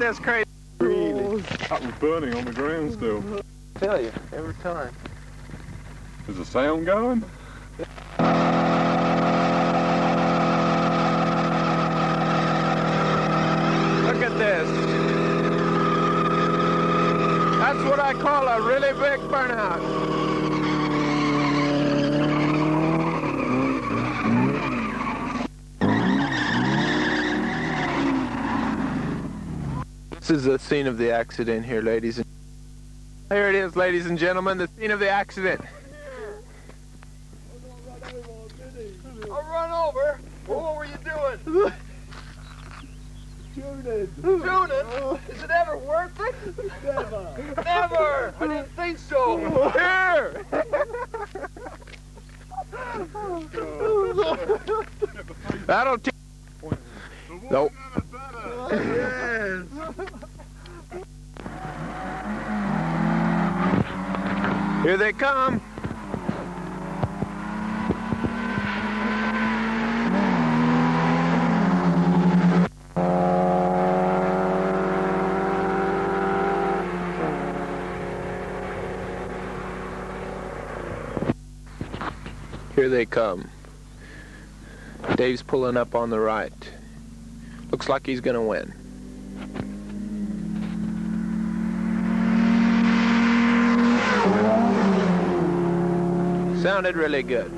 at this crazy. Really? That was burning on the ground still. I tell you, every time. Is the sound going? Look at this. That's what I call a really big burnout. This is the scene of the accident here, ladies and here it is, ladies and gentlemen, the scene of the accident. I'll run over. Well, what were you doing? Tuning. Tuning? Is it ever worth it? Never. Never. I didn't think so. Here! That'll teach. Nope. Yes. Here they come. Here they come. Dave's pulling up on the right. Looks like he's gonna win. Sounded really good.